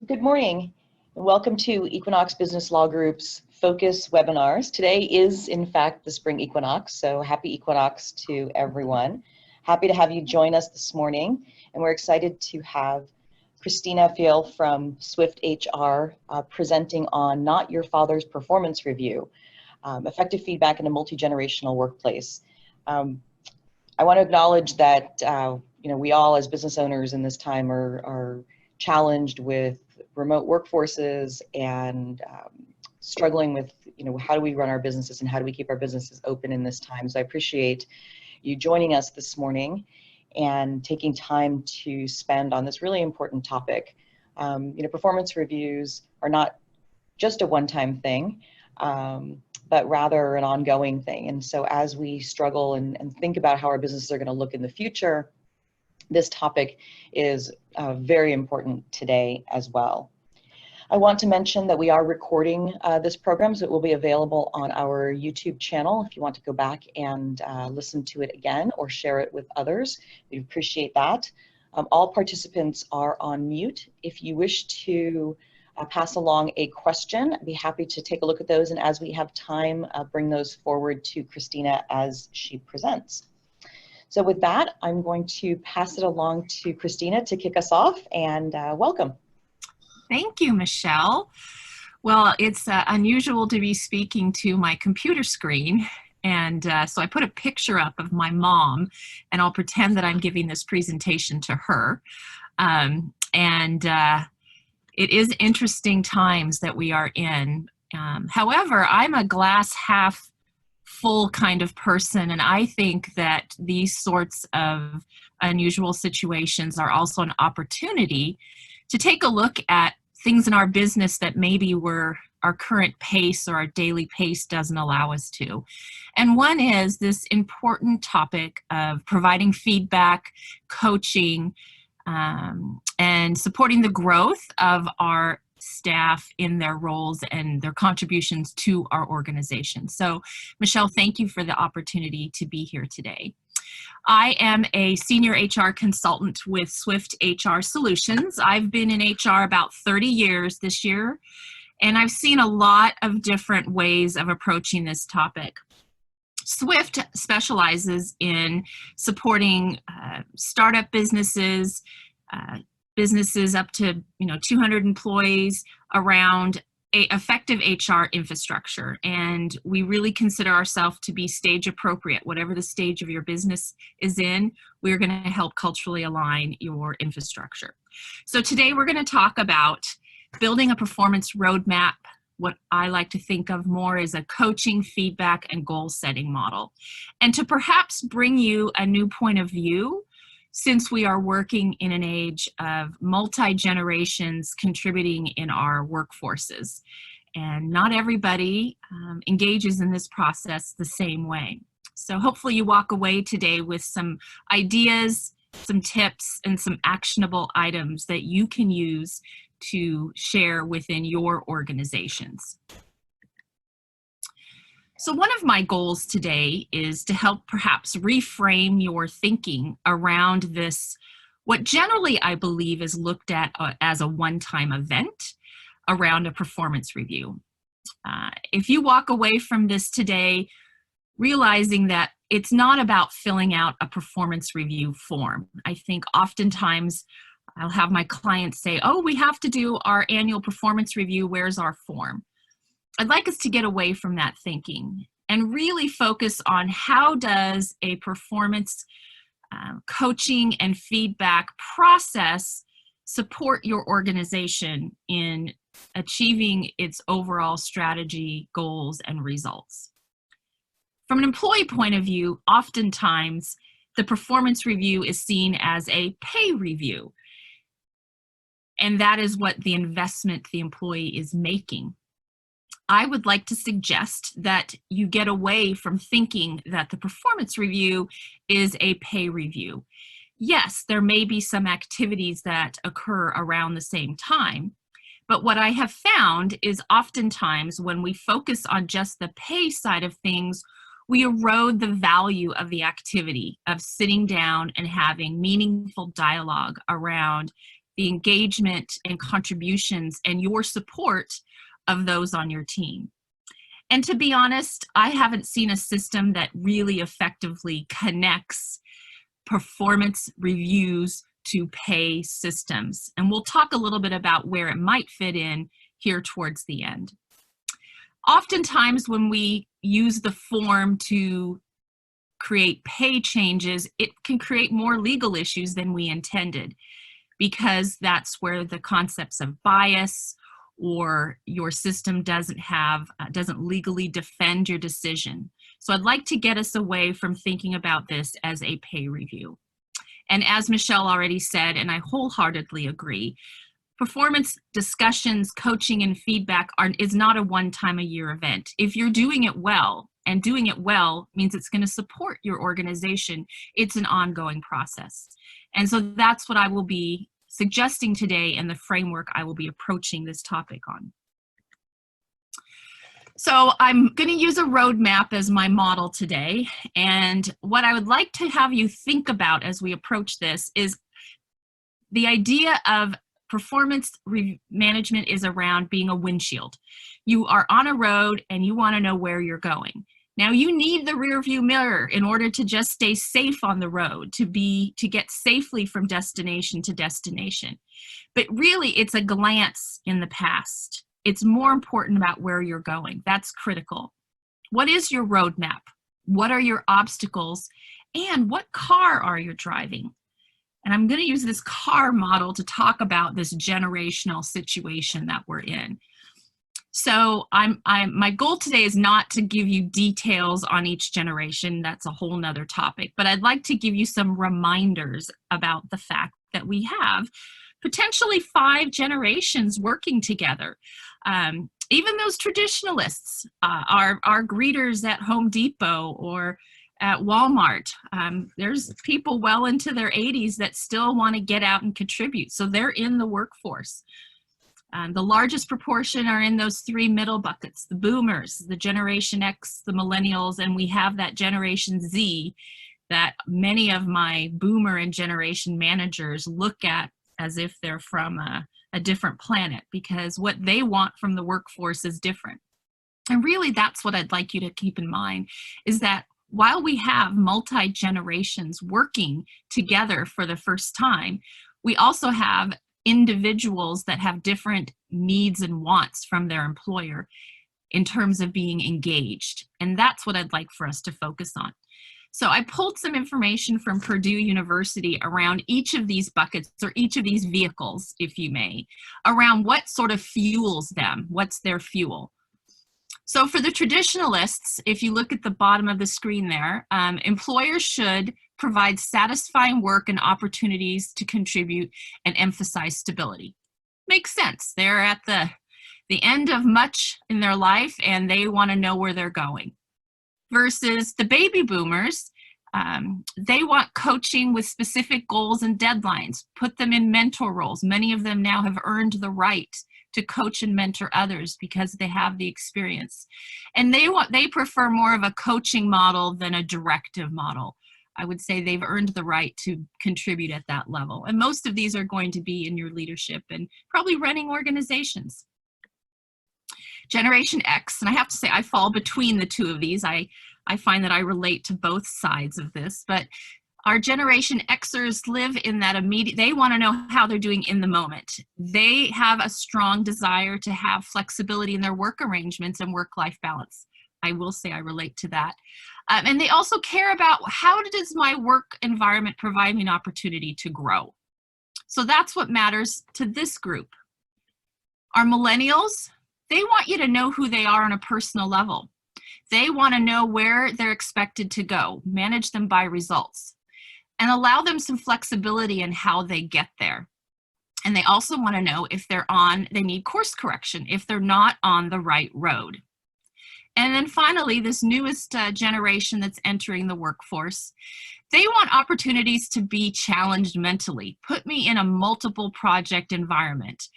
Good morning, and welcome to Equinox Business Law Group's Focus webinars. Today is, in fact, the spring equinox, so happy equinox to everyone. Happy to have you join us this morning, and we're excited to have Christina Fiel from Swift HR presenting on Not Your Father's Performance Review, Effective Feedback in a Multi-Generational Workplace. I want to acknowledge that we all as business owners in this time are challenged with remote workforces and struggling with how do we run our businesses and how do we keep our businesses open in this time. So I appreciate you joining us this morning and taking time to spend on this really important topic. Performance reviews are not just a one-time thing, but rather an ongoing thing. And so as we struggle and think about how our businesses are going to look in the future, this topic is very important today as well. I want to mention that we are recording this program, so it will be available on our YouTube channel if you want to go back and listen to it again or share it with others. We appreciate that. All participants are on mute. If you wish to pass along a question, I'd be happy to take a look at those, and as we have time, bring those forward to Christina as she presents. So with that, I'm going to pass it along to Christina to kick us off, and welcome. Thank you, Michelle. Well, it's unusual to be speaking to my computer screen, and so I put a picture up of my mom, and I'll pretend that I'm giving this presentation to her. It is interesting times that we are in. However, I'm a glass half full kind of person, and I think that these sorts of unusual situations are also an opportunity to take a look at things in our business that maybe our current pace or our daily pace doesn't allow us to. And one is this important topic of providing feedback, coaching, and supporting the growth of our staff in their roles and their contributions to our organization. So, Michelle, thank you for the opportunity to be here today. I am a senior HR consultant with Swift HR Solutions. I've been in HR about 30 years this year, and I've seen a lot of different ways of approaching this topic. Swift specializes in supporting startup businesses, businesses up to 200 employees around effective HR infrastructure, and we really consider ourselves to be stage appropriate. Whatever the stage of your business is in, we're going to help culturally align your infrastructure. So today we're going to talk about building a performance roadmap, what I like to think of more as a coaching, feedback, and goal setting model, and to perhaps bring you a new point of view since we are working in an age of multi-generations contributing in our workforces. And not everybody engages in this process the same way. So hopefully you walk away today with some ideas, some tips, and some actionable items that you can use to share within your organizations. So one of my goals today is to help perhaps reframe your thinking around this, what generally I believe is looked at as a one-time event around a performance review. If you walk away from this today realizing that it's not about filling out a performance review form. I think oftentimes I'll have my clients say, oh, we have to do our annual performance review, where's our form? I'd like us to get away from that thinking and really focus on how does a performance coaching and feedback process support your organization in achieving its overall strategy, goals, and results. From an employee point of view, oftentimes the performance review is seen as a pay review, and that is what the investment the employee is making. I would like to suggest that you get away from thinking that the performance review is a pay review. Yes, there may be some activities that occur around the same time, but what I have found is oftentimes when we focus on just the pay side of things, we erode the value of the activity of sitting down and having meaningful dialogue around the engagement and contributions and your support of those on your team. And to be honest, I haven't seen a system that really effectively connects performance reviews to pay systems. And we'll talk a little bit about where it might fit in here towards the end. Oftentimes when we use the form to create pay changes, it can create more legal issues than we intended, because that's where the concepts of bias or your system doesn't legally defend your decision. So I'd like to get us away from thinking about this as a pay review. And as Michelle already said, and I wholeheartedly agree, performance discussions, coaching, and feedback is not a one-time-a-year event. If you're doing it well, and doing it well means it's going to support your organization, it's an ongoing process. And so that's what I will be suggesting today and the framework I will be approaching this topic on. So I'm going to use a roadmap as my model today. And what I would like to have you think about as we approach this is the idea of performance management is around being a windshield. You are on a road and you want to know where you're going. Now you need the rear view mirror in order to just stay safe on the road, to get safely from destination to destination. But really it's a glance in the past. It's more important about where you're going. That's critical. What is your roadmap? What are your obstacles? And what car are you driving? And I'm going to use this car model to talk about this generational situation that we're in. So my goal today is not to give you details on each generation. That's a whole nother topic. But I'd like to give you some reminders about the fact that we have potentially 5 generations working together. Even those traditionalists, our greeters at Home Depot or at Walmart, there's people well into their 80s that still want to get out and contribute. So they're in the workforce. The largest proportion are in those 3 middle buckets: the boomers, the Generation X, the millennials, and we have that Generation Z that many of my boomer and generation managers look at as if they're from a different planet, because what they want from the workforce is different. And really that's what I'd like you to keep in mind, is that while we have multi-generations working together for the first time, we also have individuals that have different needs and wants from their employer in terms of being engaged. And that's what I'd like for us to focus on. So I pulled some information from Purdue University around each of these buckets, or each of these vehicles, if you may, around what sort of fuels them, what's their fuel. So for the traditionalists, if you look at the bottom of the screen there, employers should provide satisfying work and opportunities to contribute and emphasize stability. Makes sense. They're at the end of much in their life and they want to know where they're going. Versus the baby boomers, they want coaching with specific goals and deadlines. Put them in mentor roles. Many of them now have earned the right to coach and mentor others because they have the experience. And they prefer more of a coaching model than a directive model. I would say they've earned the right to contribute at that level. And most of these are going to be in your leadership and probably running organizations. Generation X, and I have to say I fall between the two of these. I find that I relate to both sides of this, but our Generation Xers live in that immediate, they want to know how they're doing in the moment. They have a strong desire to have flexibility in their work arrangements and work-life balance. I will say I relate to that. And they also care about, how does my work environment provide me an opportunity to grow? So that's what matters to this group. Our millennials, they want you to know who they are on a personal level. They want to know where they're expected to go, manage them by results, and allow them some flexibility in how they get there. And they also want to know if they need course correction, if they're not on the right road. And then finally, this newest generation that's entering the workforce, they want opportunities to be challenged mentally. Put me in a multiple project environment.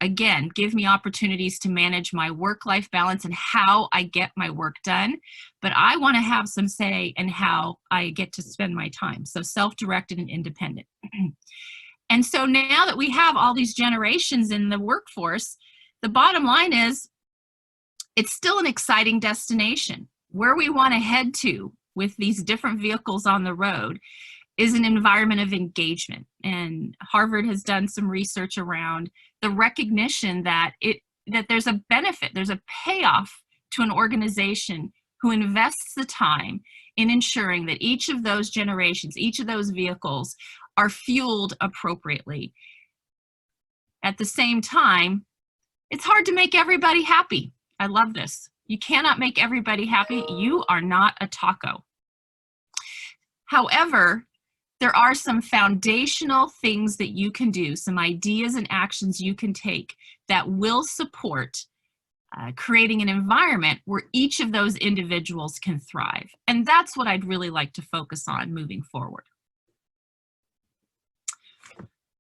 Again, give me opportunities to manage my work-life balance and how I get my work done. But I want to have some say in how I get to spend my time. So self-directed and independent. And so now that we have all these generations in the workforce, the bottom line is it's still an exciting destination. Where we want to head to with these different vehicles on the road is an environment of engagement. And Harvard has done some research around the recognition that there's a benefit, there's a payoff to an organization who invests the time in ensuring that each of those generations, each of those vehicles are fueled appropriately. At the same time, it's hard to make everybody happy. I love this. You cannot make everybody happy. You are not a taco. However, there are some foundational things that you can do, some ideas and actions you can take that will support creating an environment where each of those individuals can thrive. And that's what I'd really like to focus on moving forward.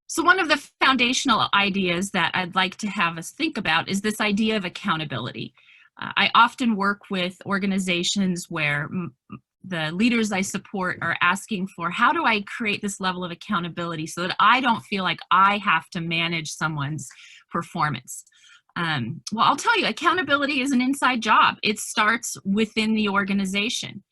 So one of the foundational ideas that I'd like to have us think about is this idea of accountability. I often work with organizations where the leaders I support are asking for, how do I create this level of accountability so that I don't feel like I have to manage someone's performance? Well, I'll tell you, accountability is an inside job. It starts within the organization.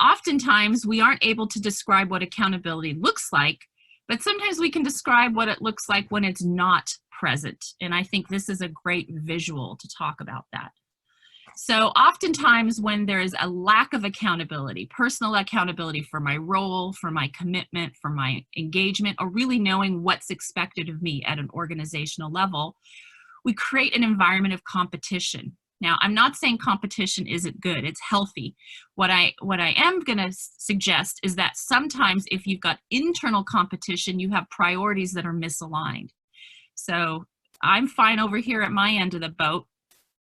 Oftentimes, we aren't able to describe what accountability looks like, but sometimes we can describe what it looks like when it's not present. And I think this is a great visual to talk about that. So oftentimes when there is a lack of accountability, personal accountability for my role, for my commitment, for my engagement, or really knowing what's expected of me at an organizational level, we create an environment of competition. Now, I'm not saying competition isn't good, it's healthy. What I am gonna suggest is that sometimes if you've got internal competition, you have priorities that are misaligned. So I'm fine over here at my end of the boat.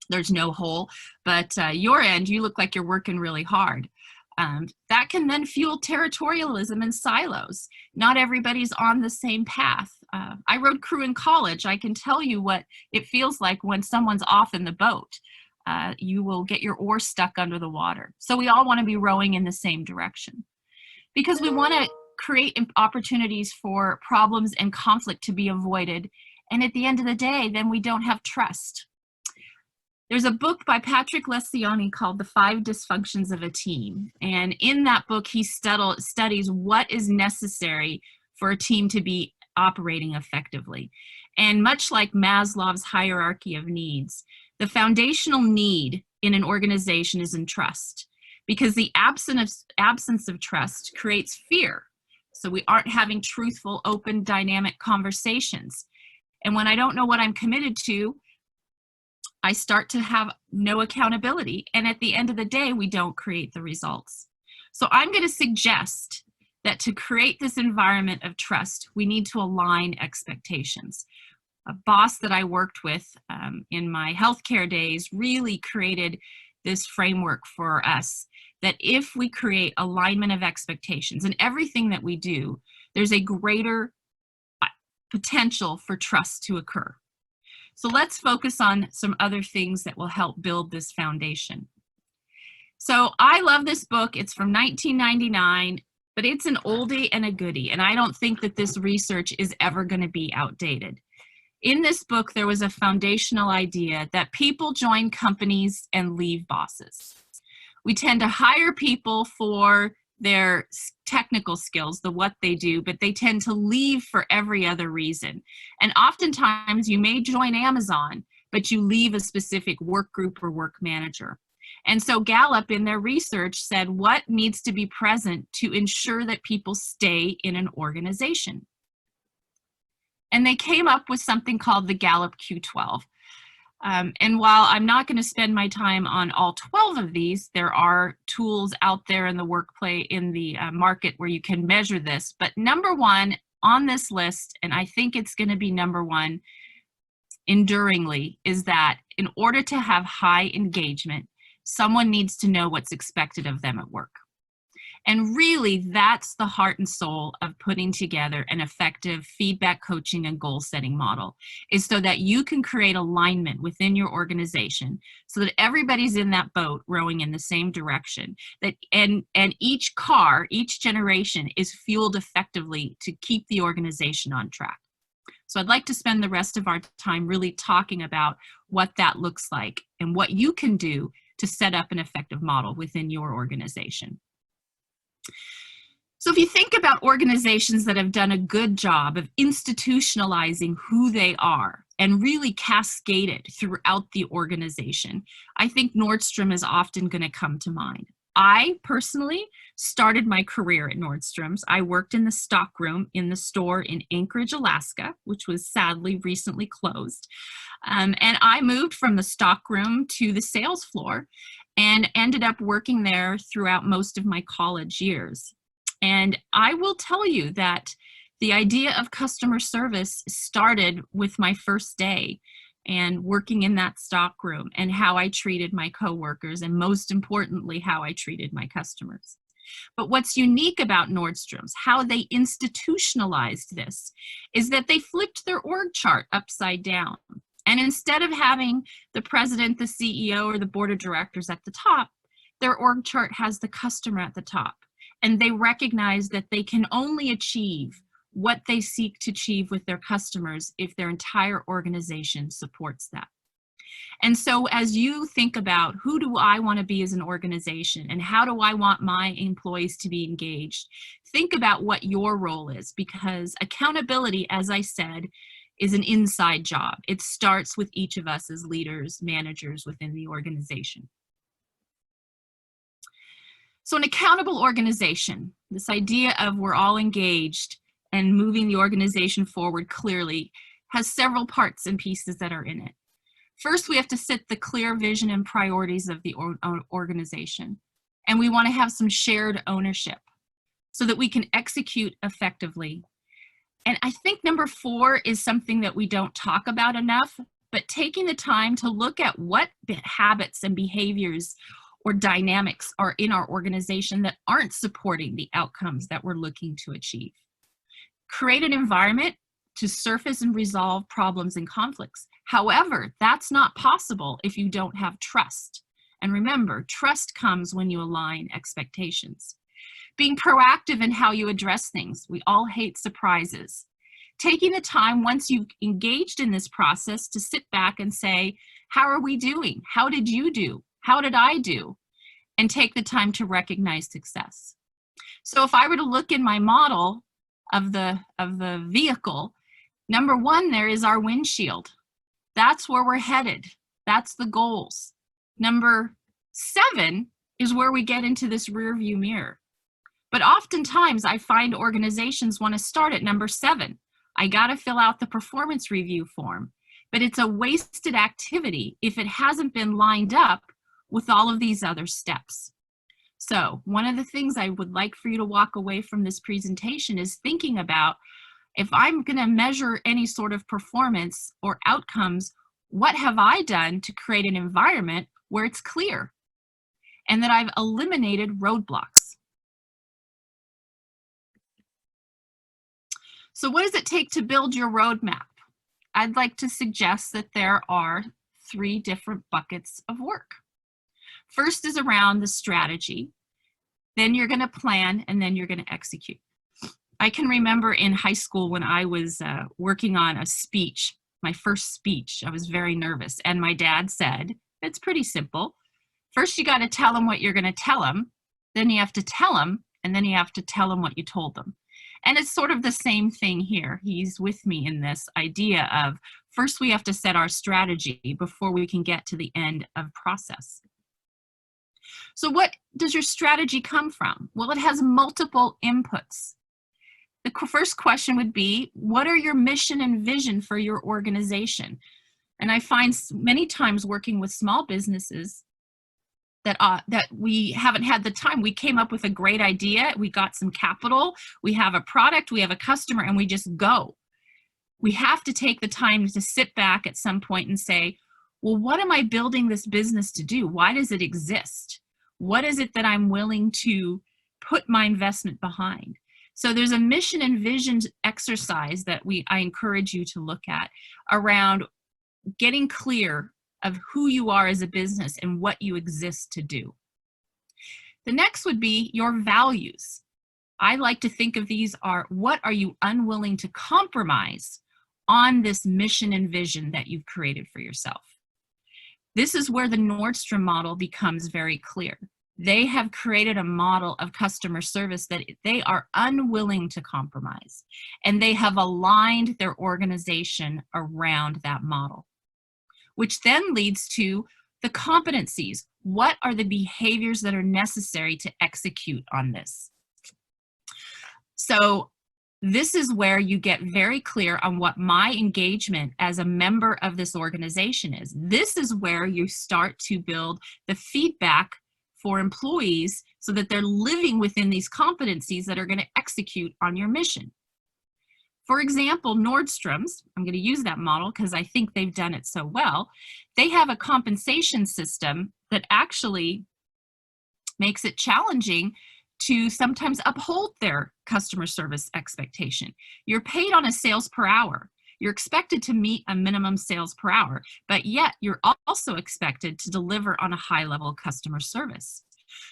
There's no hole, but your end, you look like you're working really hard. That can then fuel territorialism and silos. Not everybody's on the same path. I rode crew in college. I can tell you what it feels like when someone's off in the boat. You will get your oar stuck under the water. So we all want to be rowing in the same direction because we want to create opportunities for problems and conflict to be avoided. And at the end of the day, then we don't have trust. There's a book by Patrick Lencioni called The 5 Dysfunctions of a Team. And in that book, he studies what is necessary for a team to be operating effectively. And much like Maslow's hierarchy of needs, the foundational need in an organization is in trust, because the absence of trust creates fear. So we aren't having truthful, open, dynamic conversations. And when I don't know what I'm committed to, I start to have no accountability. And at the end of the day, we don't create the results. So I'm going to suggest that to create this environment of trust, we need to align expectations. A boss that I worked with in my healthcare days really created this framework for us that if we create alignment of expectations in everything that we do, there's a greater potential for trust to occur. So let's focus on some other things that will help build this foundation. So I love this book. It's from 1999, but it's an oldie and a goodie. And I don't think that this research is ever going to be outdated. In this book, there was a foundational idea that people join companies and leave bosses. We tend to hire people for their technical skills, the what they do, but they tend to leave for every other reason. And oftentimes you may join Amazon, but you leave a specific work group or work manager. And so Gallup in their research said what needs to be present to ensure that people stay in an organization. And they came up with something called the Gallup Q12. And while I'm not going to spend my time on all 12 of these, there are tools out there in the workplace, in the market where you can measure this. But number one on this list, and I think it's going to be number one enduringly, is that in order to have high engagement, someone needs to know what's expected of them at work. And really, that's the heart and soul of putting together an effective feedback, coaching, and goal setting model, is so that you can create alignment within your organization so that everybody's in that boat rowing in the same direction. And each car, each generation is fueled effectively to keep the organization on track. So I'd like to spend the rest of our time really talking about what that looks like and what you can do to set up an effective model within your organization. So if you think about organizations that have done a good job of institutionalizing who they are and really cascaded throughout the organization, I think Nordstrom is often going to come to mind. I personally started my career at Nordstrom's. I worked in the stockroom in the store in Anchorage, Alaska, which was sadly recently closed. And I moved from the stockroom to the sales floor and ended up working there throughout most of my college years. And I will tell you that the idea of customer service started with my first day and working in that stockroom and how I treated my coworkers, and most importantly, how I treated my customers. But what's unique about Nordstrom's, how they institutionalized this, is that they flipped their org chart upside down. And instead of having the president, the CEO, or the board of directors at the top, their org chart has the customer at the top. And they recognize that they can only achieve what they seek to achieve with their customers if their entire organization supports that. And so as you think about who do I want to be as an organization and how do I want my employees to be engaged, think about what your role is, because accountability, as I said, is an inside job. It starts with each of us as leaders, managers within the organization. So an accountable organization, this idea of we're all engaged and moving the organization forward clearly, has several parts and pieces that are in it. First, we have to set the clear vision and priorities of the organization. And we want to have some shared ownership so that we can execute effectively. And I think number 4 is something that we don't talk about enough, but taking the time to look at what habits and behaviors or dynamics are in our organization that aren't supporting the outcomes that we're looking to achieve. Create an environment to surface and resolve problems and conflicts. However, that's not possible if you don't have trust. And remember, trust comes when you align expectations. Being proactive in how you address things. We all hate surprises. Taking the time once you've engaged in this process to sit back and say, how are we doing? How did you do? How did I do? And take the time to recognize success. So if I were to look in my model of the vehicle, number 1 there is our windshield. That's where we're headed. That's the goals. Number 7 is where we get into this rear view mirror. But oftentimes I find organizations want to start at number 7. I got to fill out the performance review form. But it's a wasted activity if it hasn't been lined up with all of these other steps. So one of the things I would like for you to walk away from this presentation is thinking about, if I'm going to measure any sort of performance or outcomes, what have I done to create an environment where it's clear and that I've eliminated roadblocks? So what does it take to build your roadmap? I'd like to suggest that there are 3 different buckets of work. First is around the strategy, then you're going to plan, and then you're going to execute. I can remember in high school when I was working on a speech, my first speech, I was very nervous, and my dad said, it's pretty simple. First, you got to tell them what you're going to tell them, then you have to tell them, and then you have to tell them what you told them. And it's sort of the same thing here. He's with me in this idea of first we have to set our strategy before we can get to the end of process. So what does your strategy come from? Well, it has multiple inputs. The first question would be, what are your mission and vision for your organization? And I find many times working with small businesses that we haven't had the time. We came up with a great idea, we got some capital, we have a product, we have a customer, and we just go. We have to take the time to sit back at some point and say, well, what am I building this business to do? Why does it exist? What is it that I'm willing to put my investment behind? So there's a mission and vision exercise that I encourage you to look at around getting clear of who you are as a business and what you exist to do. The next would be your values. I like to think of these are, what are you unwilling to compromise on this mission and vision that you've created for yourself? This is where the Nordstrom model becomes very clear. They have created a model of customer service that they are unwilling to compromise, and they have aligned their organization around that model, which then leads to the competencies. What are the behaviors that are necessary to execute on this? So this is where you get very clear on what my engagement as a member of this organization is. This is where you start to build the feedback for employees so that they're living within these competencies that are going to execute on your mission. For example, Nordstrom's, I'm going to use that model because I think they've done it so well. They have a compensation system that actually makes it challenging to sometimes uphold their customer service expectation. You're paid on a sales per hour. You're expected to meet a minimum sales per hour, but yet you're also expected to deliver on a high level of customer service.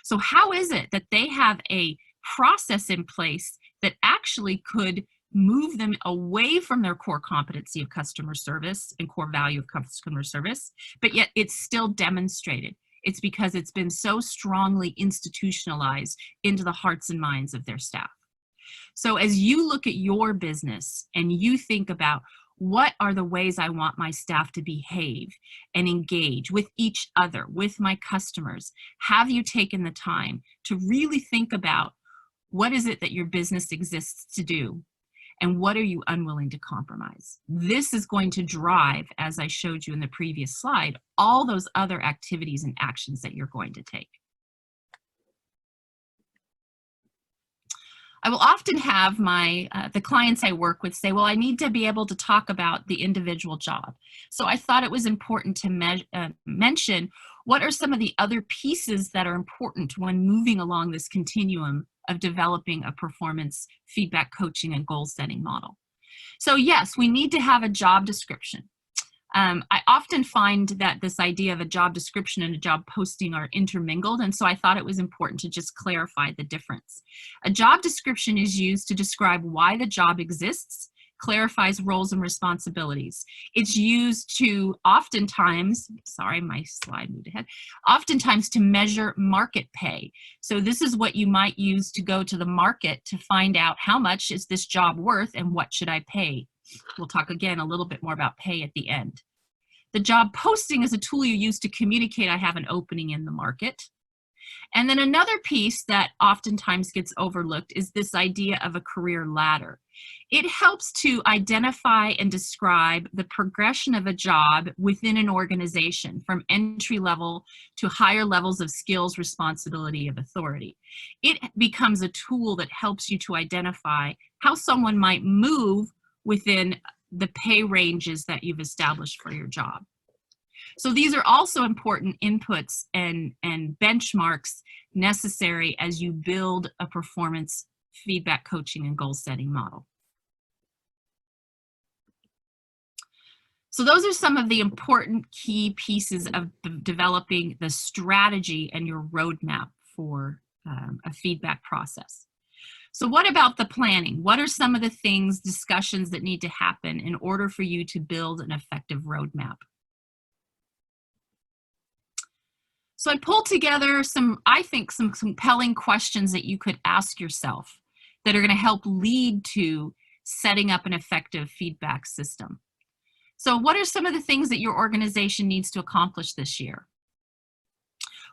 So how is it that they have a process in place that actually could move them away from their core competency of customer service and core value of customer service, but yet it's still demonstrated? It's because it's been so strongly institutionalized into the hearts and minds of their staff. So as you look at your business and you think about what are the ways I want my staff to behave and engage with each other, with my customers, have you taken the time to really think about what is it that your business exists to do? And what are you unwilling to compromise? This is going to drive, as I showed you in the previous slide, all those other activities and actions that you're going to take. I will often have the clients I work with say, well, I need to be able to talk about the individual job. So I thought it was important to mention what are some of the other pieces that are important when moving along this continuum of developing a performance feedback coaching and goal setting model. So yes, we need to have a job description. I often find that this idea of a job description and a job posting are intermingled, and so I thought it was important to just clarify the difference. A job description is used to describe why the job exists, clarifies roles and responsibilities. It's used to oftentimes, sorry, my slide moved ahead, oftentimes to measure market pay. So this is what you might use to go to the market to find out how much is this job worth and what should I pay. We'll talk again a little bit more about pay at the end. The job posting is a tool you use to communicate I have an opening in the market. And then another piece that oftentimes gets overlooked is this idea of a career ladder. It helps to identify and describe the progression of a job within an organization from entry level to higher levels of skills, responsibility, of authority. It becomes a tool that helps you to identify how someone might move within the pay ranges that you've established for your job. So these are also important inputs and benchmarks necessary as you build a performance feedback coaching and goal setting model. So those are some of the important key pieces of developing the strategy and your roadmap for a feedback process. So what about the planning? What are some of the things, discussions that need to happen in order for you to build an effective roadmap? So I pulled together I think some compelling questions that you could ask yourself that are going to help lead to setting up an effective feedback system. So what are some of the things that your organization needs to accomplish this year?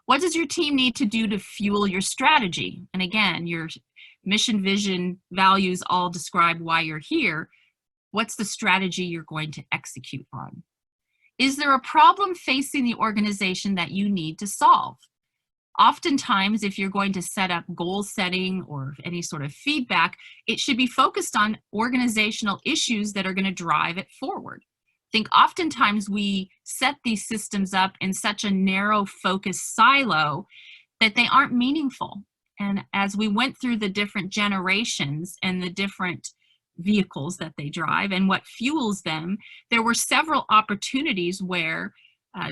What does your team need to do to fuel your strategy? And again, your mission, vision, values all describe why you're here. What's the strategy you're going to execute on? Is there a problem facing the organization that you need to solve? Oftentimes, if you're going to set up goal setting or any sort of feedback, it should be focused on organizational issues that are going to drive it forward. I think oftentimes we set these systems up in such a narrow focus silo that they aren't meaningful. And as we went through the different generations and the different vehicles that they drive and what fuels them, there were several opportunities where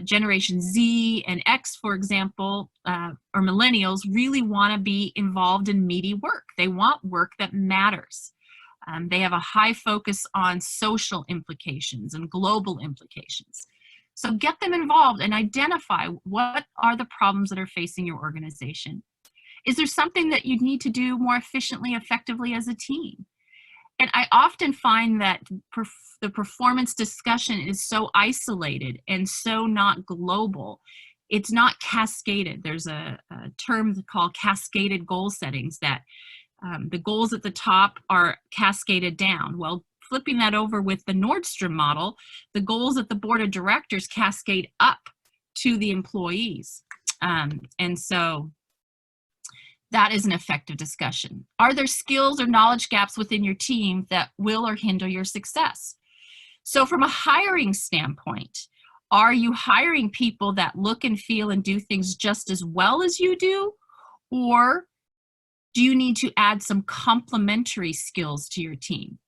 Generation Z and X, for example, or millennials really want to be involved in meaty work. They want work that matters. They have a high focus on social implications and global implications. So get them involved and identify what are the problems that are facing your organization. Is there something that you need to do more efficiently, effectively as a team? And I often find that the performance discussion is so isolated and so not global. It's not cascaded. There's a term called cascaded goal settings, that the goals at the top are cascaded down. Well, flipping that over with the Nordstrom model, the goals at the board of directors cascade up to the employees. And so that is an effective discussion. Are there skills or knowledge gaps within your team that will or hinder your success? So from a hiring standpoint, are you hiring people that look and feel and do things just as well as you do? Or do you need to add some complementary skills to your team?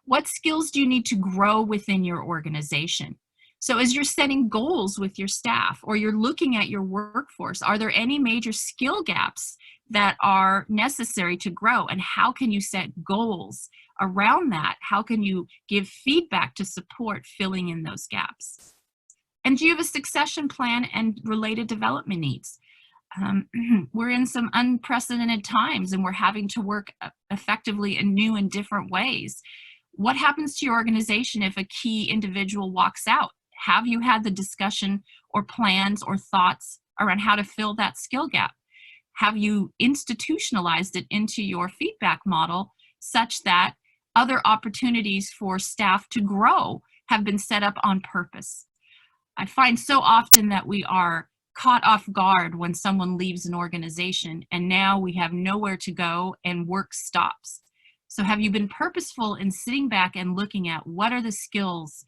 What skills do you need to grow within your organization? So as you're setting goals with your staff or you're looking at your workforce, are there any major skill gaps that are necessary to grow? And how can you set goals around that? How can you give feedback to support filling in those gaps? And do you have a succession plan and related development needs? We're in some unprecedented times and we're having to work effectively in new and different ways. What happens to your organization if a key individual walks out? Have you had the discussion or plans or thoughts around how to fill that skill gap? Have you institutionalized it into your feedback model such that other opportunities for staff to grow have been set up on purpose? I find so often that we are caught off guard when someone leaves an organization and now we have nowhere to go and work stops. So have you been purposeful in sitting back and looking at what are the skills,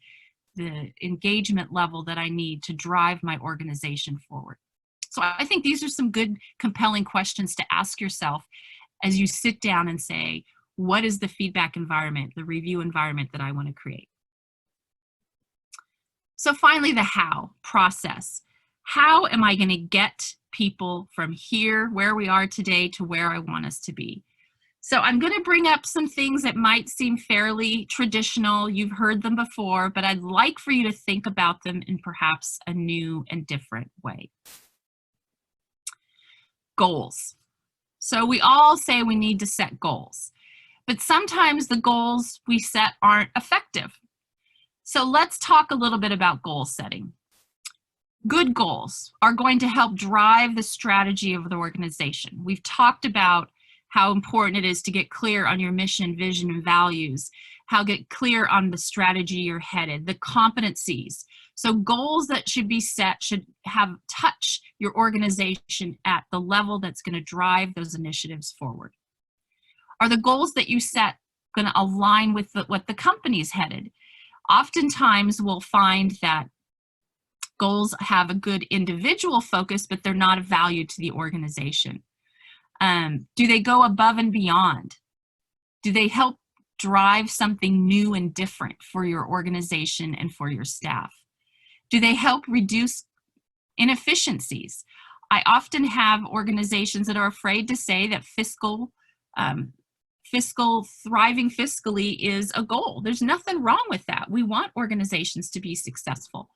the engagement level that I need to drive my organization forward? So I think these are some good, compelling questions to ask yourself as you sit down and say, what is the feedback environment, the review environment that I want to create? So finally, the how process. How am I going to get people from here, where we are today, to where I want us to be? So I'm going to bring up some things that might seem fairly traditional. You've heard them before, but I'd like for you to think about them in perhaps a new and different way. Goals. So we all say we need to set goals, but sometimes the goals we set aren't effective. So let's talk a little bit about goal setting. Good goals are going to help drive the strategy of the organization. We've talked about how important it is to get clear on your mission, vision, and values, how get clear on the strategy you're headed, the competencies. So goals that should be set should have touch your organization at the level that's going to drive those initiatives forward. Are the goals that you set going to align with what the company's headed? Oftentimes we'll find that goals have a good individual focus, but they're not of value to the organization. Do they go above and beyond? Do they help drive something new and different for your organization and for your staff? Do they help reduce inefficiencies? I often have organizations that are afraid to say that thriving fiscally is a goal. There's nothing wrong with that. We want organizations to be successful.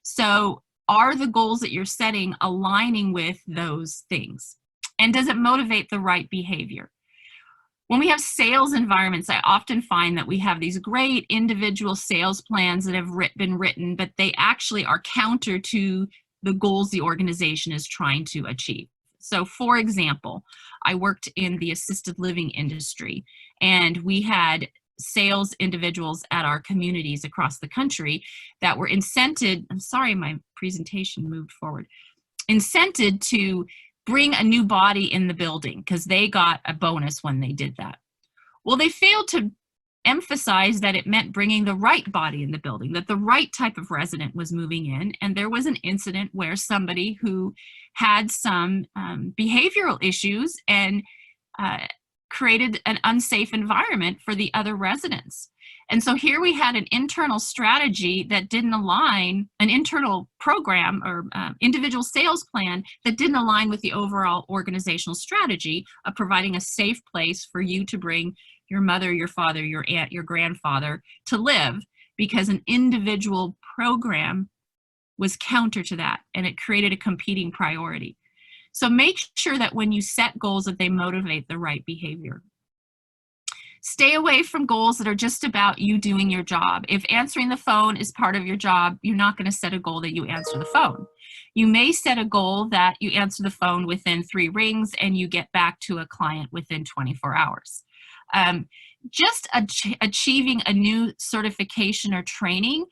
So are the goals that you're setting aligning with those things? And does it motivate the right behavior? When we have sales environments, I often find that we have these great individual sales plans that have been written, but they actually are counter to the goals the organization is trying to achieve. So for example, I worked in the assisted living industry, and we had sales individuals at our communities across the country that were incented, I'm sorry, my presentation moved forward, incented to bring a new body in the building because they got a bonus when they did that. Well, they failed to emphasize that it meant bringing the right body in the building, that the right type of resident was moving in. And there was an incident where somebody who had some behavioral issues and created an unsafe environment for the other residents. And so here we had an internal strategy that didn't align, an internal program or individual sales plan that didn't align with the overall organizational strategy of providing a safe place for you to bring your mother, your father, your aunt, your grandfather to live, because an individual program was counter to that, and it created a competing priority. So make sure that when you set goals that they motivate the right behavior. Stay away from goals that are just about you doing your job. If answering the phone is part of your job, you're not going to set a goal that you answer the phone. You may set a goal that you answer the phone within 3 rings and you get back to a client within 24 hours. Just achieving a new certification or training,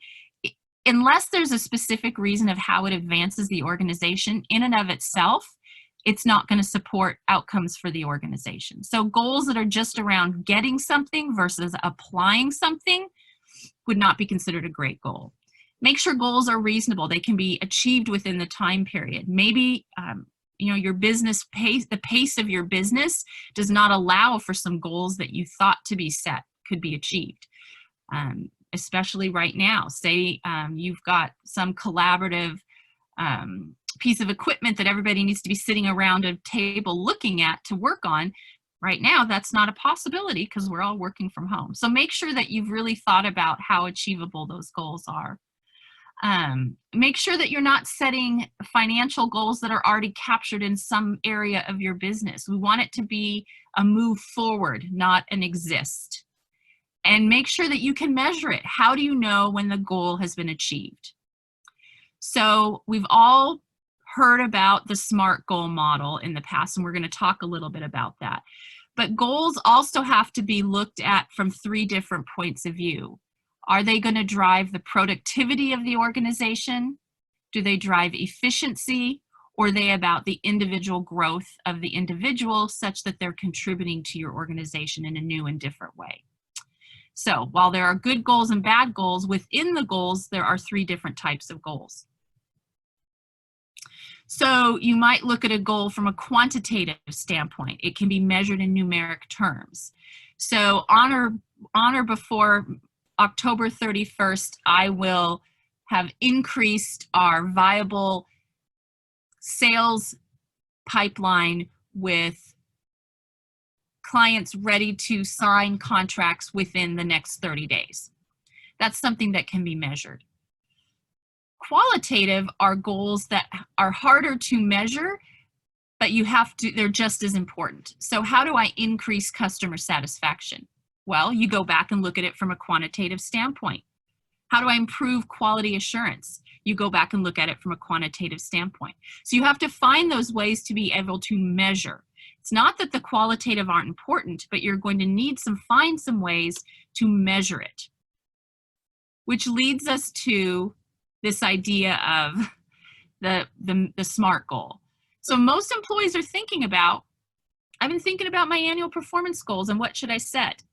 unless there's a specific reason of how it advances the organization, in and of itself, it's not going to support outcomes for the organization. So goals that are just around getting something versus applying something would not be considered a great goal. Make sure goals are reasonable. They can be achieved within the time period. Maybe your business pace, the pace of your business does not allow for some goals that you thought to be set could be achieved. Especially right now, say you've got some collaborative piece of equipment that everybody needs to be sitting around a table looking at to work on. Right now, that's not a possibility because we're all working from home. So make sure that you've really thought about how achievable those goals are. Make sure that you're not setting financial goals that are already captured in some area of your business. We want it to be a move forward, not an exist. And make sure that you can measure it. How do you know when the goal has been achieved? So we've all heard about the SMART goal model in the past, and we're going to talk a little bit about that. But goals also have to be looked at from 3 different points of view. Are they going to drive the productivity of the organization? Do they drive efficiency? Or are they about the individual growth of the individual such that they're contributing to your organization in a new and different way? So while there are good goals and bad goals, within the goals, there are 3 different types of goals. So you might look at a goal from a quantitative standpoint. It can be measured in numeric terms. So on or before October 31st, I will have increased our viable sales pipeline with clients ready to sign contracts within the next 30 days. That's something that can be measured. Qualitative are goals that are harder to measure, but they're just as important. So how do I increase customer satisfaction? Well, you go back and look at it from a quantitative standpoint. How do I improve quality assurance? You go back and look at it from a quantitative standpoint. So you have to find those ways to be able to measure. It's not that the qualitative aren't important, but you're going to need find some ways to measure it. Which leads us to this idea of the SMART goal. So most employees are thinking about, I've been thinking about my annual performance goals and what should I set?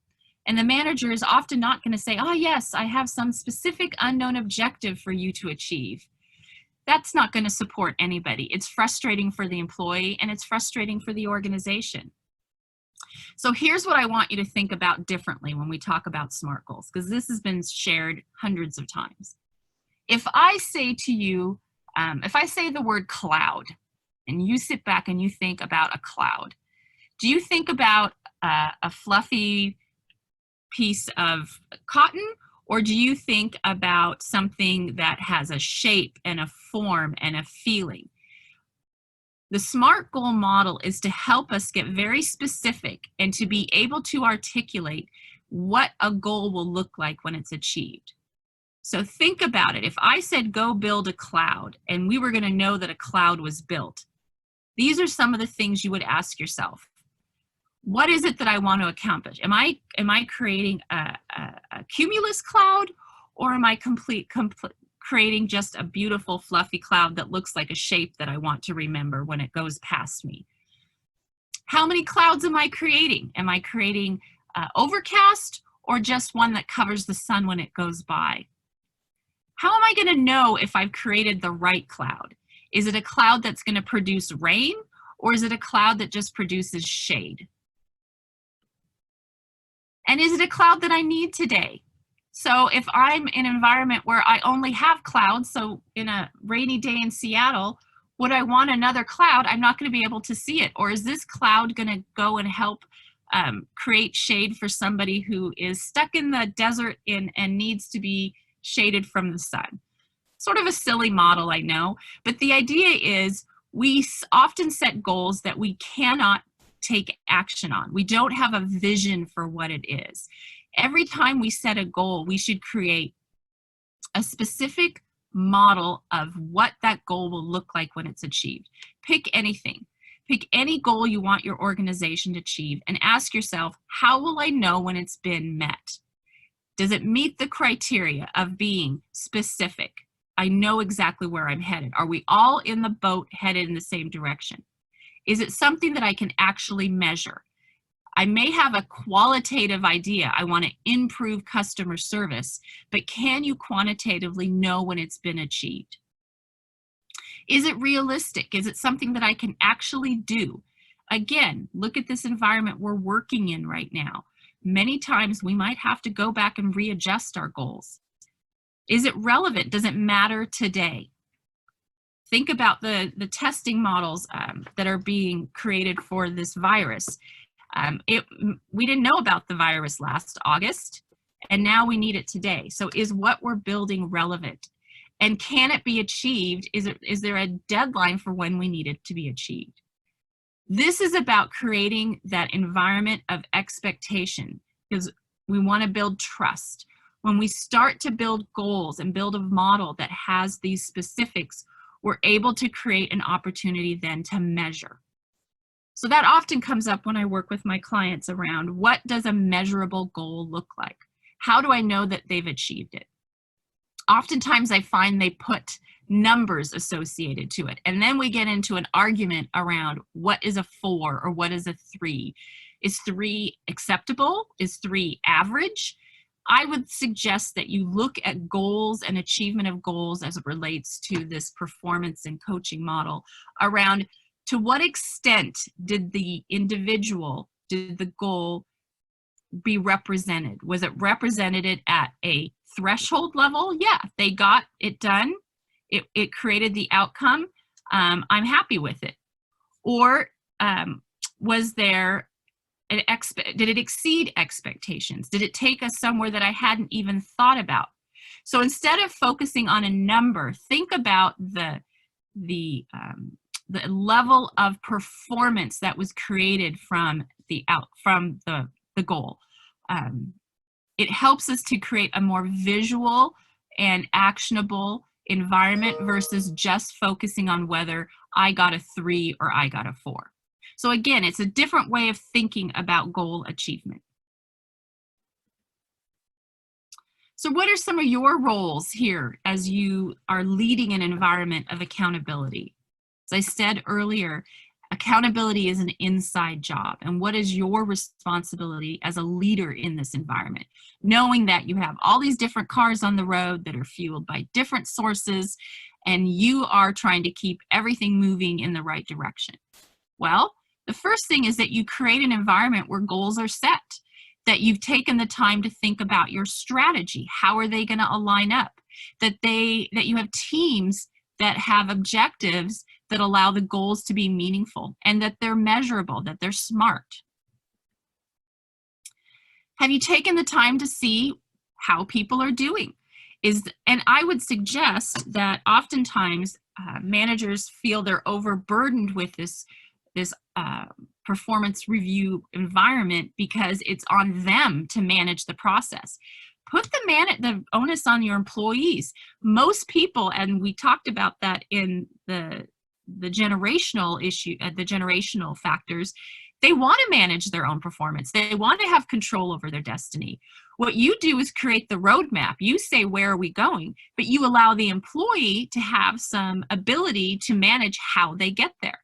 And the manager is often not going to say, oh yes, I have some specific unknown objective for you to achieve. That's not going to support anybody. It's frustrating for the employee and it's frustrating for the organization. So here's what I want you to think about differently when we talk about SMART goals, because this has been shared hundreds of times. If I say to you, if I say the word cloud, and you sit back and you think about a cloud, do you think about a fluffy piece of cotton, or do you think about something that has a shape and a form and a feeling? The SMART goal model is to help us get very specific and to be able to articulate what a goal will look like when it's achieved. So think about it. If I said go build a cloud and we were going to know that a cloud was built, these are some of the things you would ask yourself. What is it that I want to accomplish? Am I creating a cumulus cloud, or am I creating just a beautiful fluffy cloud that looks like a shape that I want to remember when it goes past me? How many clouds am I creating? Am I creating overcast, or just one that covers the sun when it goes by? How am I going to know if I've created the right cloud? Is it a cloud that's going to produce rain, or is it a cloud that just produces shade? And is it a cloud that I need today? So if I'm in an environment where I only have clouds, so in a rainy day in Seattle, would I want another cloud? I'm not going to be able to see it. Or is this cloud going to go and help create shade for somebody who is stuck in the desert and needs to be shaded from the sun? Sort of a silly model, I know, but the idea is we often set goals that we cannot take action on. We don't have a vision for what it is. Every time we set a goal, we should create a specific model of what that goal will look like when it's achieved. Pick anything. Pick any goal you want your organization to achieve and ask yourself, how will I know when it's been met? Does it meet the criteria of being specific? I know exactly where I'm headed. Are we all in the boat headed in the same direction? Is it something that I can actually measure? I may have a qualitative idea. I want to improve customer service, but can you quantitatively know when it's been achieved? Is it realistic? Is it something that I can actually do? Again, look at this environment we're working in right now. Many times we might have to go back and readjust our goals. Is it relevant? Does it matter today? Think about the testing models that are being created for this virus. We didn't know about the virus last August, and now we need it today. So is what we're building relevant? And can it be achieved? Is there a deadline for when we need it to be achieved? This is about creating that environment of expectation because we want to build trust. When we start to build goals and build a model that has these specifics, we're able to create an opportunity then to measure. So that often comes up when I work with my clients around what does a measurable goal look like? How do I know that they've achieved it? Oftentimes I find they put numbers associated to it. And then we get into an argument around what is a 4 or what is a 3? Is 3 acceptable? Is 3 average? I would suggest that you look at goals and achievement of goals as it relates to this performance and coaching model around to what extent did the goal be represented? Was it represented at a threshold level? Yeah, they got it done. It created the outcome. I'm happy with it. Or was there did it exceed expectations? Did it take us somewhere that I hadn't even thought about? So instead of focusing on a number, think about the level of performance that was created from the goal. It helps us to create a more visual and actionable environment versus just focusing on whether I got a 3 or I got a 4. So again, it's a different way of thinking about goal achievement. So what are some of your roles here as you are leading an environment of accountability? As I said earlier, accountability is an inside job. And what is your responsibility as a leader in this environment? Knowing that you have all these different cars on the road that are fueled by different sources, and you are trying to keep everything moving in the right direction. Well, the first thing is that you create an environment where goals are set, that you've taken the time to think about your strategy. How are they going to align up? That you have teams that have objectives that allow the goals to be meaningful and that they're measurable, that they're smart. Have you taken the time to see how people are doing? And I would suggest that oftentimes managers feel they're overburdened with this performance review environment because it's on them to manage the process. Put the onus on your employees. Most people, and we talked about that in the generational issue, the generational factors, they want to manage their own performance. They want to have control over their destiny. What you do is create the roadmap. You say, where are we going? But you allow the employee to have some ability to manage how they get there.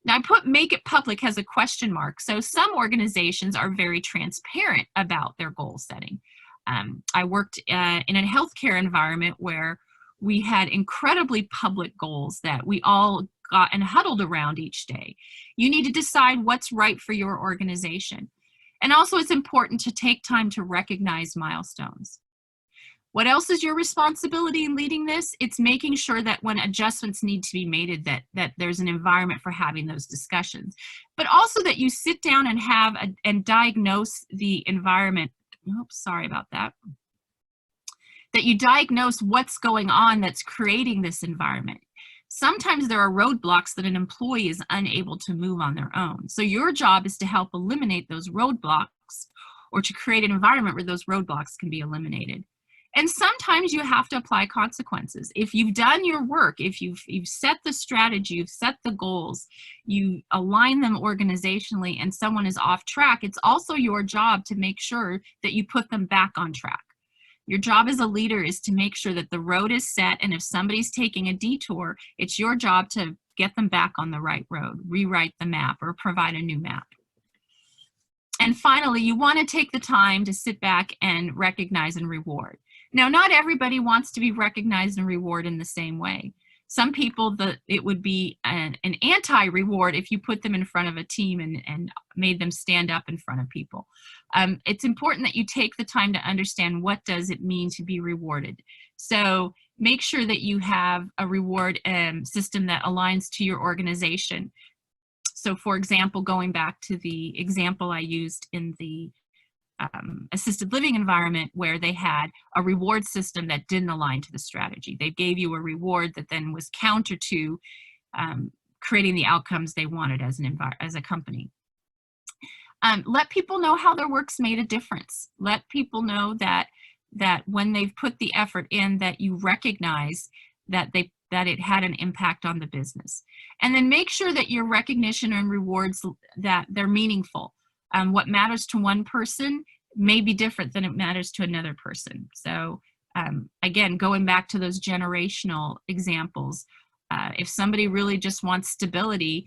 Now I put make it public as a question mark. So some organizations are very transparent about their goal setting. I worked in a healthcare environment where we had incredibly public goals that we all got and huddled around each day. You need to decide what's right for your organization. And also it's important to take time to recognize milestones. What else is your responsibility in leading this? It's making sure that when adjustments need to be made, that there's an environment for having those discussions. But also that you sit down and diagnose the environment. Oops, sorry about that. That you diagnose what's going on that's creating this environment. Sometimes there are roadblocks that an employee is unable to move on their own. So your job is to help eliminate those roadblocks, or to create an environment where those roadblocks can be eliminated. And sometimes you have to apply consequences. If you've done your work, if you've set the strategy, you've set the goals, you align them organizationally, and someone is off track, it's also your job to make sure that you put them back on track. Your job as a leader is to make sure that the road is set, and if somebody's taking a detour, it's your job to get them back on the right road, rewrite the map, or provide a new map. And finally, you want to take the time to sit back and recognize and reward. Now, not everybody wants to be recognized and rewarded in the same way. Some people, it would be an anti-reward if you put them in front of a team and made them stand up in front of people. It's important that you take the time to understand, what does it mean to be rewarded. So make sure that you have a reward system that aligns to your organization. So for example, going back to the example I used in the assisted living environment, where they had a reward system that didn't align to the strategy. They gave you a reward that then was counter to creating the outcomes they wanted as a company. Let people know how their work's made a difference. Let people know that when they've put the effort in, that you recognize that it had an impact on the business. And then make sure that your recognition and rewards, that they're meaningful. What matters to one person may be different than it matters to another person. So again, going back to those generational examples, if somebody really just wants stability,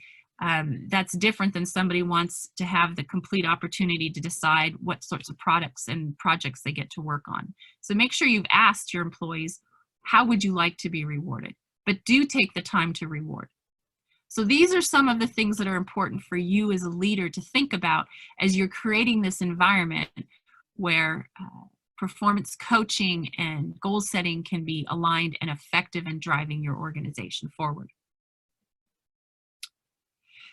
that's different than somebody wants to have the complete opportunity to decide what sorts of products and projects they get to work on. So make sure you've asked your employees, how would you like to be rewarded? But do take the time to reward. So these are some of the things that are important for you as a leader to think about as you're creating this environment where performance coaching and goal setting can be aligned and effective in driving your organization forward.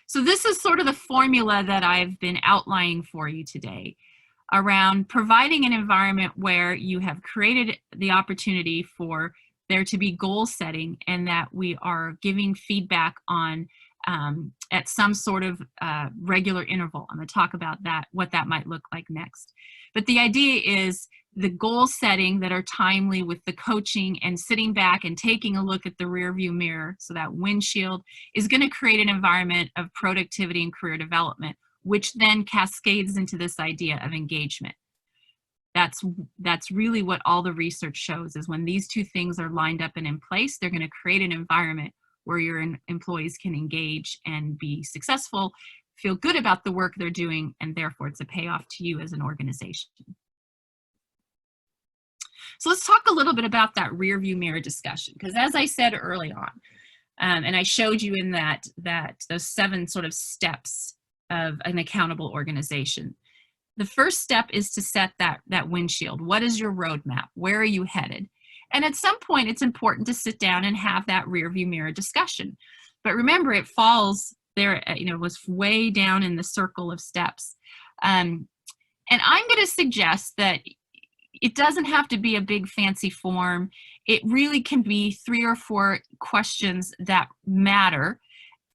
So this is sort of the formula that I've been outlining for you today around providing an environment where you have created the opportunity for there to be goal setting, and that we are giving feedback on at some sort of regular interval. I'm going to talk about that, what that might look like next. But the idea is the goal setting that are timely with the coaching, and sitting back and taking a look at the rear view mirror, so that windshield is going to create an environment of productivity and career development, which then cascades into this idea of engagement. That's really what all the research shows, is when these two things are lined up and in place, they're going to create an environment where your employees can engage and be successful, feel good about the work they're doing, and therefore it's a payoff to you as an organization. So let's talk a little bit about that rear view mirror discussion, because as I said early on, and I showed you in that those 7 sort of steps of an accountable organization. The first step is to set that windshield. What is your roadmap? Where are you headed? And at some point, it's important to sit down and have that rear view mirror discussion. But remember, it falls there, was way down in the circle of steps. And I'm going to suggest that it doesn't have to be a big fancy form. It really can be 3 or 4 questions that matter.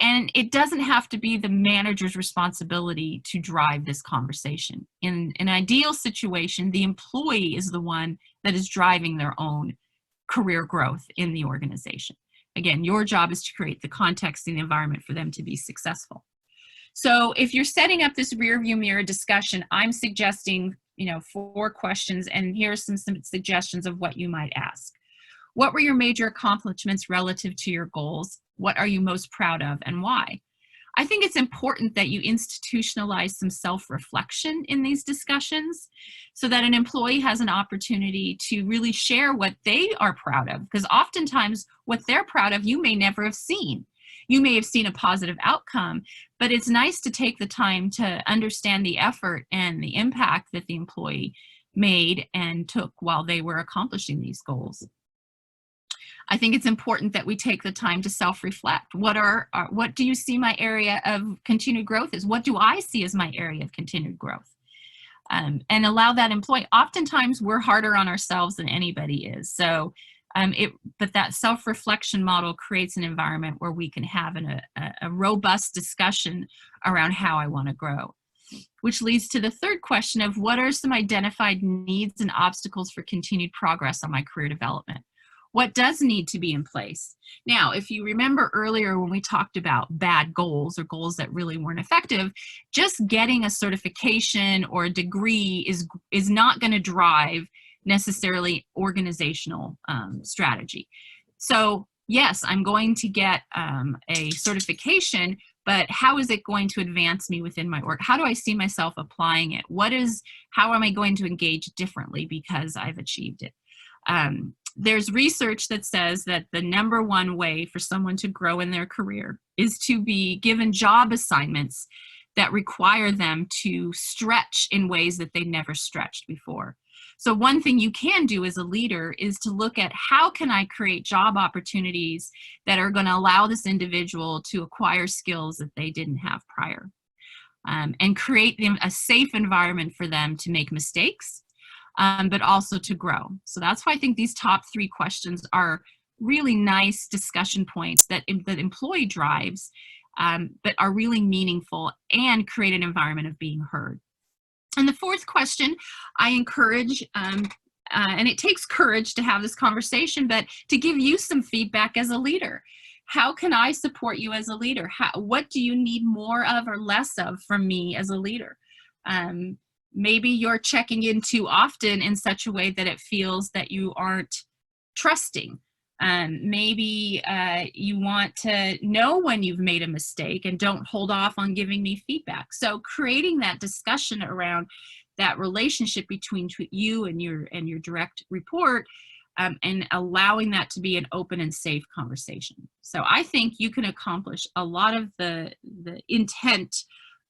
And it doesn't have to be the manager's responsibility to drive this conversation. In an ideal situation, the employee is the one that is driving their own career growth in the organization. Again, your job is to create the context and the environment for them to be successful. So if you're setting up this rear view mirror discussion, I'm suggesting 4 questions, and here are some suggestions of what you might ask. What were your major accomplishments relative to your goals? What are you most proud of, and why? I think it's important that you institutionalize some self-reflection in these discussions, so that an employee has an opportunity to really share what they are proud of, because oftentimes what they're proud of you may never have seen. you may have seen a positive outcome, but it's nice to take the time to understand the effort and the impact that the employee made and took while they were accomplishing these goals. I think it's important that we take the time to self-reflect. What do you see my area of continued growth is? What do I see as my area of continued growth? And allow that employee. Oftentimes we're harder on ourselves than anybody is. So, but that self-reflection model creates an environment where we can have a robust discussion around how I want to grow. Which leads to the third question of what are some identified needs and obstacles for continued progress on my career development? What does need to be in place? Now, if you remember earlier when we talked about bad goals or goals that really weren't effective, just getting a certification or a degree is not going to drive necessarily organizational strategy. So yes, I'm going to get a certification, but how is it going to advance me within my work? How do I see myself applying it? How am I going to engage differently because I've achieved it? There's research that says that the number one way for someone to grow in their career is to be given job assignments that require them to stretch in ways that they never stretched before. So one thing you can do as a leader is to look at how can I create job opportunities that are going to allow this individual to acquire skills that they didn't have prior, and create a safe environment for them to make mistakes, but also to grow. So that's why I think these top three questions are really nice discussion points that employee drives, but are really meaningful and create an environment of being heard. And the fourth question, I encourage, and it takes courage to have this conversation, but to give you some feedback as a leader. How can I support you as a leader? What do you need more of or less of from me as a leader? Maybe you're checking in too often in such a way that it feels that you aren't trusting. Maybe you want to know when you've made a mistake and don't hold off on giving me feedback. So creating that discussion around that relationship between you and your direct report, and allowing that to be an open and safe conversation. So I think you can accomplish a lot of the intent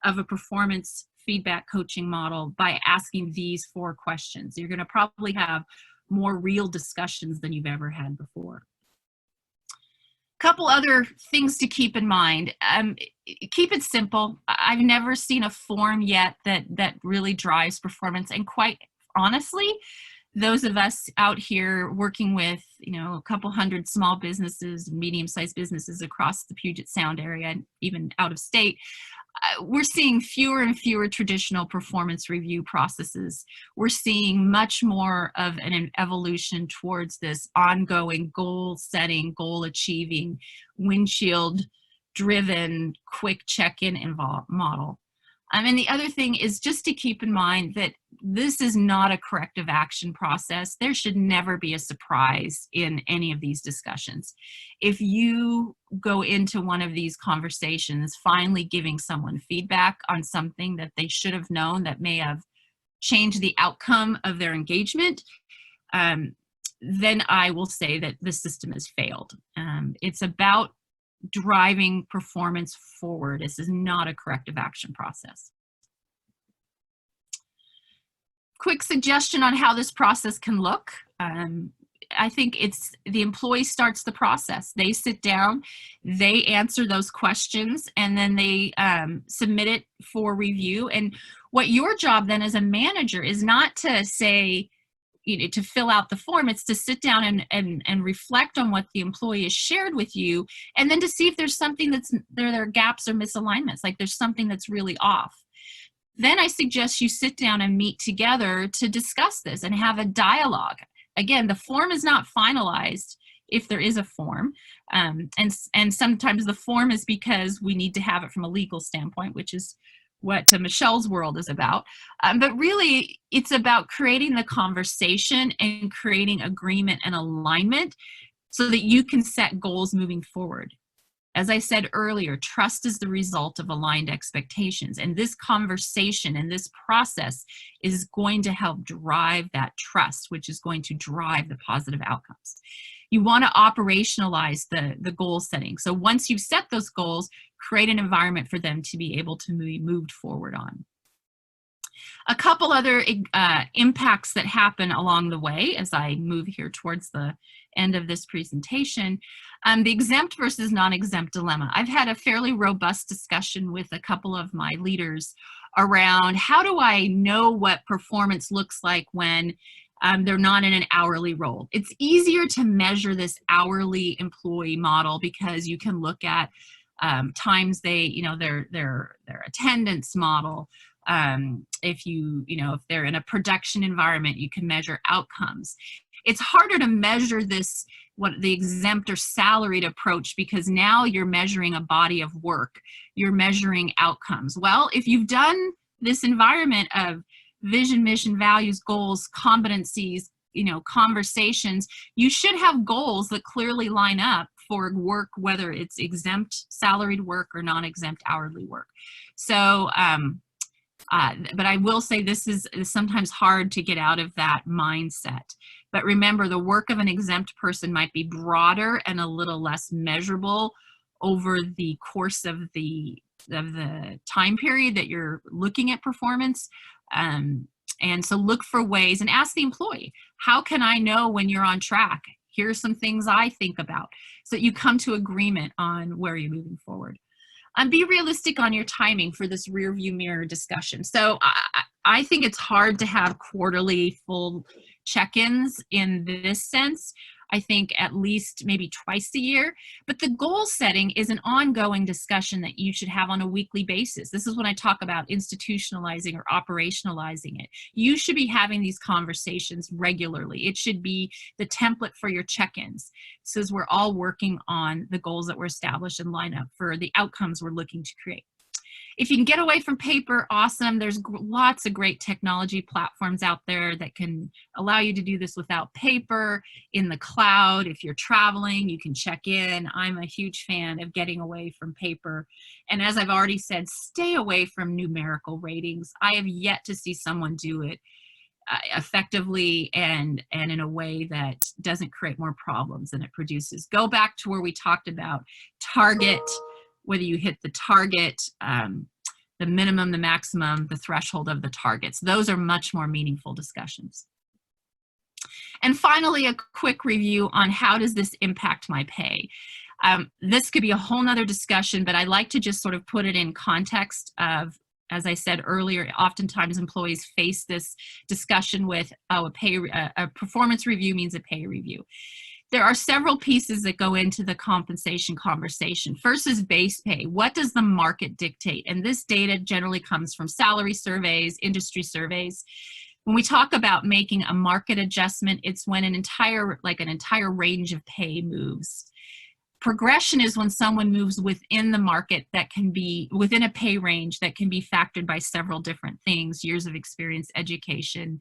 of a performance feedback coaching model by asking these 4 questions. You're going to probably have more real discussions than you've ever had before. Couple other things to keep in mind. Keep it simple. I've never seen a form yet that really drives performance, and quite honestly, those of us out here working with, a couple hundred small businesses, medium-sized businesses across the Puget Sound area and even out of state, we're seeing fewer and fewer traditional performance review processes. We're seeing much more of an evolution towards this ongoing goal setting, goal achieving, windshield driven, quick check-in model. And the other thing is just to keep in mind that this is not a corrective action process. There should never be a surprise in any of these discussions. If you go into one of these conversations finally giving someone feedback on something that they should have known that may have changed the outcome of their engagement, then I will say that the system has failed. It's about driving performance forward. This is not a corrective action process. Quick suggestion on how this process can look. I think it's the employee starts the process. They sit down, they answer those questions, and then they submit it for review. And what your job then as a manager is not to say, to fill out the form, it's to sit down and reflect on what the employee has shared with you, and then to see if there's something there are gaps or misalignments, like there's something that's really off. Then I suggest you sit down and meet together to discuss this and have a dialogue. Again, the form is not finalized if there is a form, and sometimes the form is because we need to have it from a legal standpoint, which is what Michelle's world is about. But really, it's about creating the conversation and creating agreement and alignment so that you can set goals moving forward. As I said earlier, trust is the result of aligned expectations. And this conversation and this process is going to help drive that trust, which is going to drive the positive outcomes. You want to operationalize the goal setting. So once you've set those goals, create an environment for them to be able to be moved forward on. A couple other impacts that happen along the way as I move here towards the end of this presentation, the exempt versus non-exempt dilemma. I've had a fairly robust discussion with a couple of my leaders around how do I know what performance looks like when they're not in an hourly role. It's easier to measure this hourly employee model because you can look at times they, their attendance model. If if they're in a production environment, you can measure outcomes. It's harder to measure this, what the exempt or salaried approach, because now you're measuring a body of work. You're measuring outcomes. Well, if you've done this environment of vision, mission, values, goals, competencies, conversations, you should have goals that clearly line up for work, whether it's exempt salaried work or non-exempt hourly work. So, but I will say this is sometimes hard to get out of that mindset. But remember, the work of an exempt person might be broader and a little less measurable over the course of the time period that you're looking at performance. And so look for ways and ask the employee, how can I know when you're on track? Here are some things I think about, so that you come to agreement on where you're moving forward. And be realistic on your timing for this rear view mirror discussion. So I think it's hard to have quarterly full check-ins in this sense. I think at least maybe twice a year, but the goal setting is an ongoing discussion that you should have on a weekly basis. This is when I talk about institutionalizing or operationalizing it. You should be having these conversations regularly. It should be the template for your check-ins. So as we're all working on the goals that were established and line up for the outcomes we're looking to create. If you can get away from paper, awesome. There's lots of great technology platforms out there that can allow you to do this without paper, in the cloud. If you're traveling, you can check in. I'm a huge fan of getting away from paper. And as I've already said, stay away from numerical ratings. I have yet to see someone do it effectively and in a way that doesn't create more problems than it produces. Go back to where we talked about target, whether you hit the target, the minimum, the maximum, the threshold of the targets. Those are much more meaningful discussions. And finally, a quick review on how does this impact my pay. This could be a whole nother discussion, but I like to just sort of put it in context of, as I said earlier, oftentimes employees face this discussion with, oh, a performance review means a pay review. There are several pieces that go into the compensation conversation. First is base pay. What does the market dictate? And this data generally comes from salary surveys, industry surveys. When we talk about making a market adjustment, it's when an entire range of pay moves. Progression is when someone moves within the market that can be within a pay range that can be factored by several different things: years of experience, education,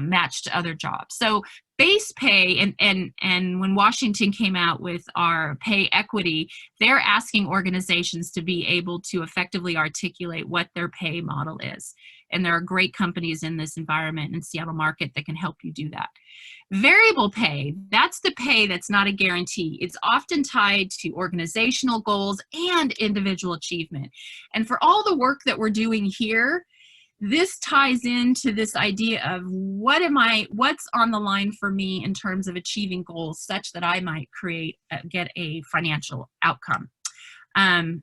matched to other jobs. So base pay, and when Washington came out with our pay equity, they're asking organizations to be able to effectively articulate what their pay model is. And there are great companies in this environment in Seattle market that can help you do that. Variable pay, that's the pay that's not a guarantee. It's often tied to organizational goals and individual achievement. And for all the work that we're doing here, this ties into this idea of what's on the line for me in terms of achieving goals such that I might get a financial outcome.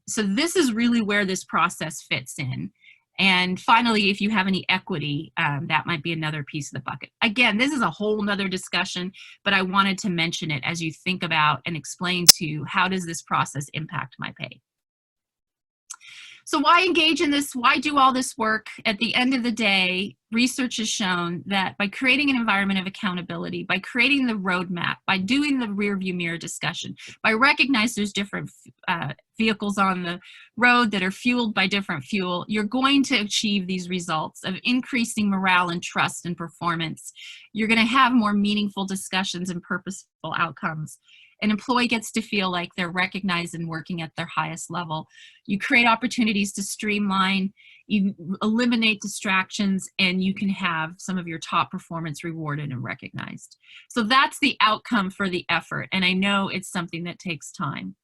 So this is really where this process fits in. And finally, if you have any equity, that might be another piece of the bucket. Again, this is a whole nother discussion, but I wanted to mention it as you think about and explain to you, how does this process impact my pay? So why engage in this? Why do all this work? At the end of the day, research has shown that by creating an environment of accountability, by creating the roadmap, by doing the rear view mirror discussion, by recognizing there's different vehicles on the road that are fueled by different fuel, you're going to achieve these results of increasing morale and trust and performance. You're going to have more meaningful discussions and purposeful outcomes. an employee gets to feel like they're recognized and working at their highest level. You create opportunities to streamline, you eliminate distractions, and you can have some of your top performance rewarded and recognized. So that's the outcome for the effort. And I know it's something that takes time.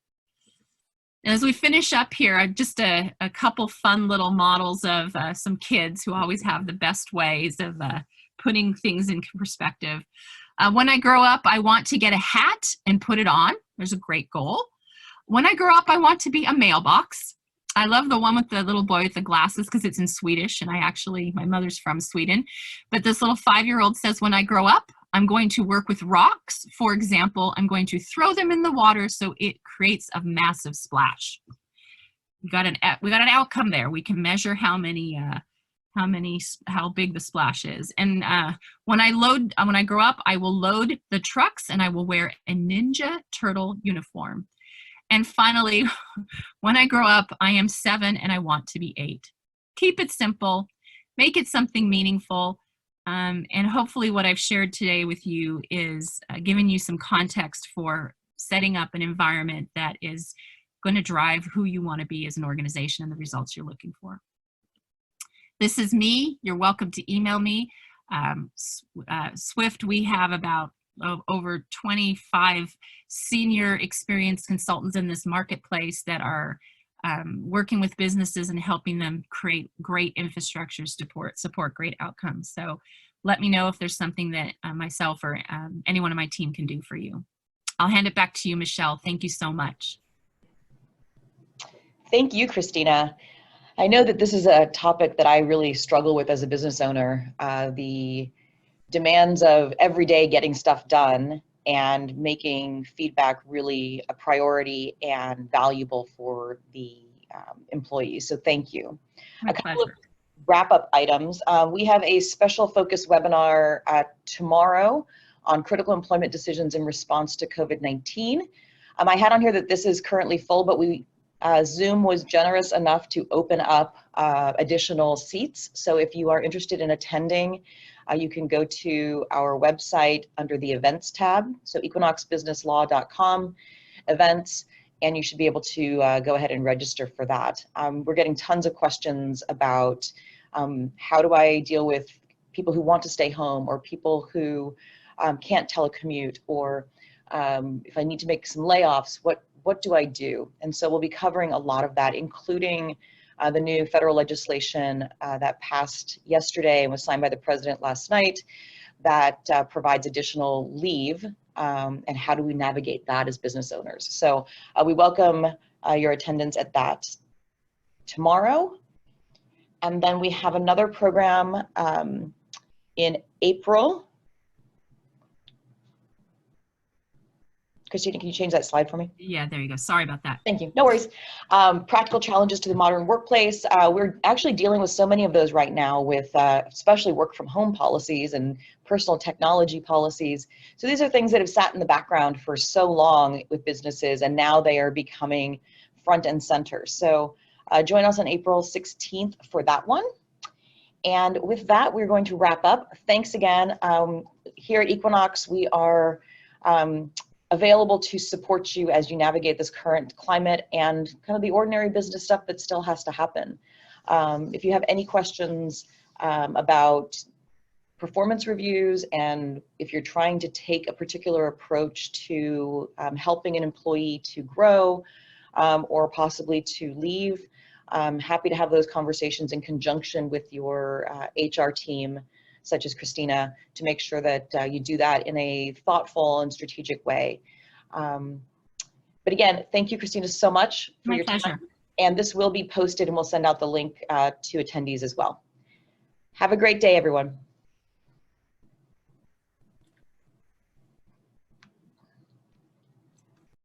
And as we finish up here, just a couple fun little models of some kids who always have the best ways of putting things in perspective. When I grow up, I want to get a hat and put it on. There's a great goal. When I grow up, I want to be a mailbox. I love the one with the little boy with the glasses because it's in Swedish, and my mother's from Sweden. But this little 5-year-old says, when I grow up, I'm going to work with rocks. For example, I'm going to throw them in the water so it creates a massive splash. We got an outcome there. We can measure how big the splash is. And when I grow up, I will load the trucks and I will wear a Ninja Turtle uniform. And finally, when I grow up, I am 7 and I want to be 8. Keep it simple, make it something meaningful. And hopefully what I've shared today with you is giving you some context for setting up an environment that is going to drive who you want to be as an organization and the results you're looking for. This is me. You're welcome to email me. Swift, we have about over 25 senior experienced consultants in this marketplace that are working with businesses and helping them create great infrastructures to support great outcomes. So let me know if there's something that myself or anyone on my team can do for you. I'll hand it back to you, Michelle. Thank you so much. Thank you, Christina. I know that this is a topic that I really struggle with as a business owner, the demands of every day getting stuff done and making feedback really a priority and valuable for the employees. So thank you. My a couple pleasure. of wrap-up items. We have a special focus webinar tomorrow on critical employment decisions in response to COVID-19. I had on here that this is currently full, but Zoom was generous enough to open up additional seats. So if you are interested in attending, you can go to our website under the events tab. So equinoxbusinesslaw.com events, and you should be able to go ahead and register for that. We're getting tons of questions about how do I deal with people who want to stay home, or people who can't telecommute, or if I need to make some layoffs, what do I do? And so we'll be covering a lot of that, including the new federal legislation that passed yesterday and was signed by the president last night that provides additional leave, and how do we navigate that as business owners. So we welcome your attendance at that tomorrow. And then we have another program in April. Christina, can you change that slide for me? Yeah, there you go. Sorry about that. Thank you. No worries. Practical challenges to the modern workplace. We're actually dealing with so many of those right now with especially work from home policies and personal technology policies. So these are things that have sat in the background for so long with businesses, and now they are becoming front and center. So join us on April 16th for that one. And with that, we're going to wrap up. Thanks again. Here at Equinox, we are available to support you as you navigate this current climate and kind of the ordinary business stuff that still has to happen. If you have any questions about performance reviews, and if you're trying to take a particular approach to helping an employee to grow or possibly to leave, I'm happy to have those conversations in conjunction with your HR team, such as Christina, to make sure that you do that in a thoughtful and strategic way. But again, thank you, Christina, so much for your time. And this will be posted, and we'll send out the link to attendees as well. Have a great day, everyone.